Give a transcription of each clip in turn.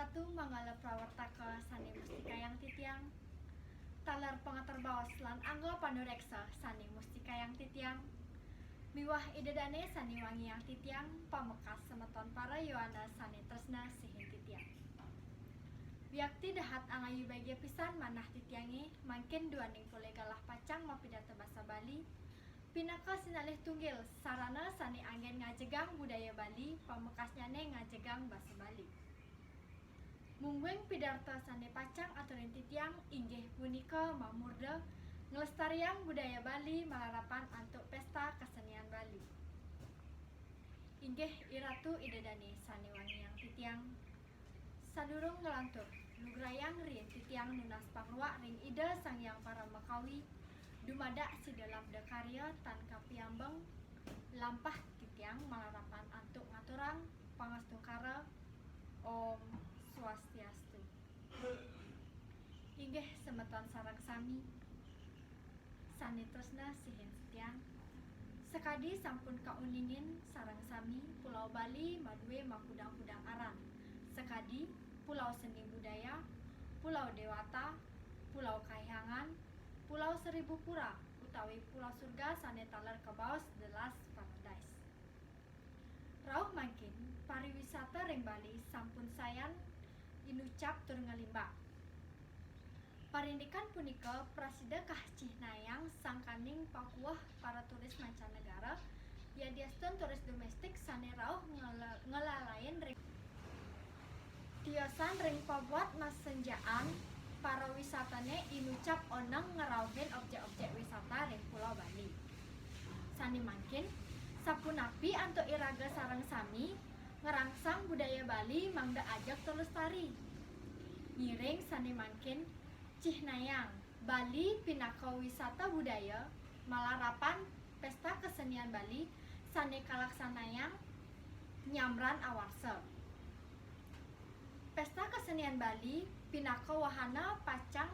Ratu Manggala Prawartaka Sani Mustikayang Titiang Talar Pengatur Bawas lan Anggo Panureksa Sani Mustikayang Titiang Miwah Idedane Sani Wangiang Titiang Pamekas Semeton Para Yohana Sani Tresna Sihin Titiang Wiakti dahat angayu bagia pisan manah titiangi mangkin duaning pule galah pacang mapidata basa Bali pinaka sinalih tunggil sarana sani angin ngajegang budaya Bali pamekasnyane ngajegang basa Bali mungweng pidarta sani pacang aturin titiang inggih punika mamurda ngelestariang budaya Bali malarapan antuk pesta kesenian Bali inggih iratu idedani sani wangiang titiang sadurung ngelantur nugrayang rin titiang nunas pangrua ring ida sang yang para makawi dumada si dalam dekarya tan kapiambeng lampah titiang malarapan antuk ngaturang pangastungkara Om Swastiastu inggih semeton sarang sami sani tresna sihin titiang sekadi sampun kauningin sarang sami Pulau Bali madue makudang-kudang aran sekadi Pulau Seni Budaya, Pulau Dewata, Pulau Kahyangan, Pulau Seribu Pura, utawi Pulau Surga sane taler kebaos The Last Paradise. Rauh mangkin pariwisata ring Bali sampun sayan inucap tur ngelimbak. Parindikan punika prasida kah Cihnayang sangkaning pakuah para turis mancanegara yadiastun turis domestik sane rauh ngelalayan ring tiosan ring pabuat masenjaan para wisatane inucap oneng ngerauhin objek-objek wisata ring Pulau Bali. Sani mangkin sapunapi antuk iraga sareng sami ngerangsang budaya Bali mangda ajak telestari. Ngiring sani mangkin Cihnayang Bali pinaka wisata budaya malarapan pesta kesenian Bali sane kalaksanayang nyamran awarse. Pesta kesenian Bali pinaka wahana pacang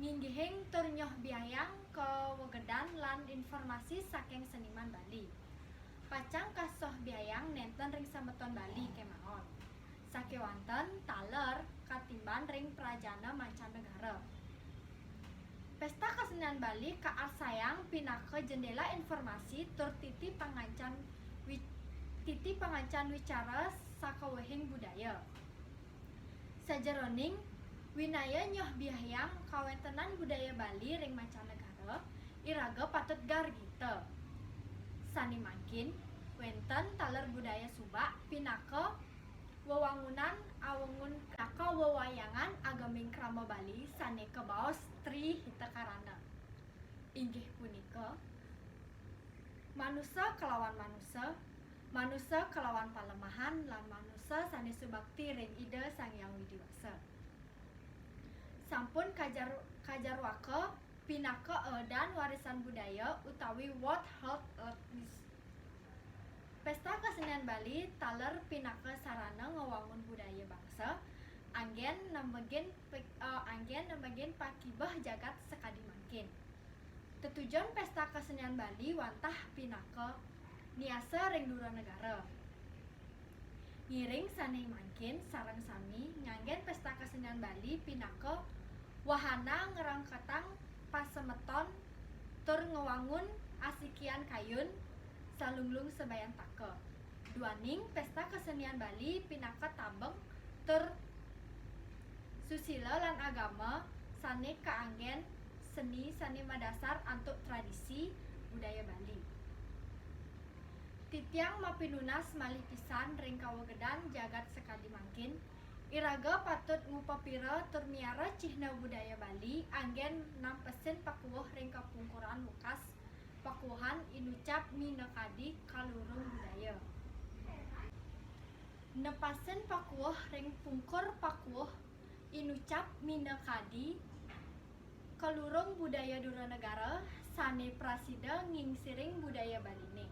nginggihing tur nyoh biayang kewegedan lan informasi saking seniman Bali. Pacang kasoh biayang nenten ring sameton Bali kemawon. Sakewanten taler katimban ring prajana mancanegara. Pesta kesenian Bali kaarsayang pinaka jendela informasi tur titi pangancan wicara sakawehing budaya. Sajeroning winaya nyoh biayang kawentenan budaya Bali ring mancanegara iraga patut gargita. Sani mangkin wenten taler budaya Subak pinaka wewangunan awengun pinaka wewayangan ageming krama Bali sane kebaos Tri Hitakarana. Inggih punika manusa kelawan manusa manusa kelawan palemahan lan manusa sane subakti ring ida sang yang widiwasa. Sampun kajarwaka pinaka edan warisan budaya utawi World Heritage List. Pesta kesenian Bali taler pinaka sarana ngewangun budaya bangsa anggen nembegin pakibah jagat sekadi mangkin. Tetujon pesta kesenian Bali wantah pinaka niasa ring dura negara. Ngiring sani mangkin sareng sami nganggen pesta kesenian Bali pinaka wahana ngerangkatang pasemeton tur ngewangun asikian kayun salunglung sebayan take. Duaning pesta kesenian Bali pinaka tabeng tur susila lan agama sane kaanggen seni madasar antuk tradisi budaya Bali. Titiang mapinunas malih pisan ring kawegedan jagat sekadi mangkin iraga patut ngupapira tur miara cihna budaya Bali anggen nampesin pakuwuh ring kapungkuran lukas pakuhan inucap minekadi kalurung budaya. Nepasen pakuwuh ring pungkur pakuwuh inucap minekadi kalurung budaya dura negara sane prasida ngingsiring budaya Baline.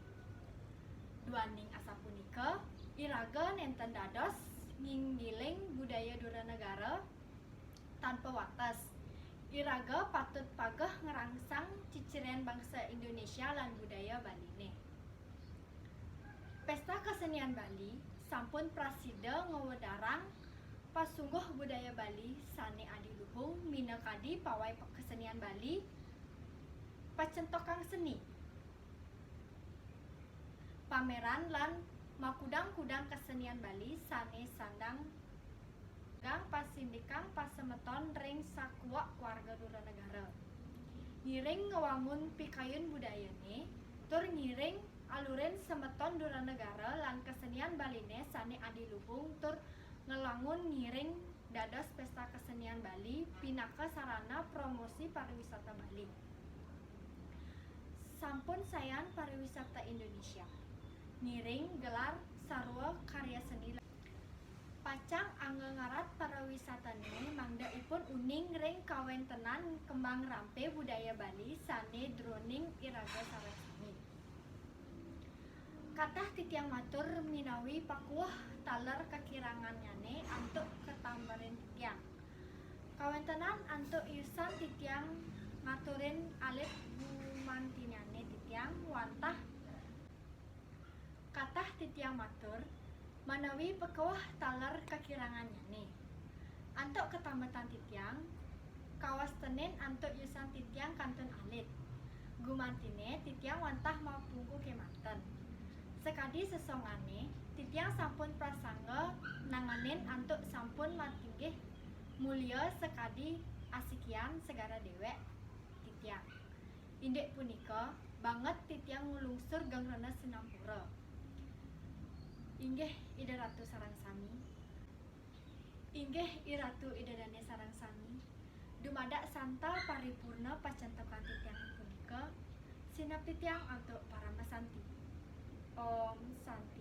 Duaning asapunika iraga nenten dados nginggiling budaya dura negara tanpa wates. Iraga patut pagah ngerangsang ciciren bangsa Indonesia lan budaya Baline. Pesta kesenian Bali sampun prasida ngewedarang Pasungguh budaya Bali sane adiluhung minekadi pawai kesenian Bali pacentokang seni pameran lan makudang-kudang kesenian Bali sane sandang gang pasindikang pasemeton ring sakuak warga Duranegara ngiring ngewangun pikayun budayane tur ngiring aluren semeton Duranegara lan kesenian Baline sane adiluhung tur ngelangun ngiring dados pesta kesenian Bali pinaka sarana promosi pariwisata Bali. Sampun sayan pariwisata Indonesia ngiring gelar sarua karya seni pacang angge ngarat pariwisatane mangdaipun uning ring kawentenan kembang rampe budaya Bali sane droning iraga sarasani. Katah titiang matur minawi pakuah taler kakiranganyane antuk ketambarin titiang. Kawentenan antuk yusan titiang ngaturin alit bumantinane titiang wantah katah titiang matur manawi pekawah taler kakiranganyane. Antuk ketambatan titiang kawas tenen antuk yusan titiang kantun alit. Gumantine titiang wantah mapungku kemanten. Sekadi sesongane titiang sampun prasangga nanganin antuk sampun matinggih mulya sekadi asikian segara dewek titiang. Indek punika banget titiang ngulungsur gangrena Sinampura. Inggih Ida Ratu sareng sami. Inggih Iratu Idadane sareng sami. Dumadak santa paripurna pacentokan titiang punika sinap titiang untuk para mesanti. Om Santi.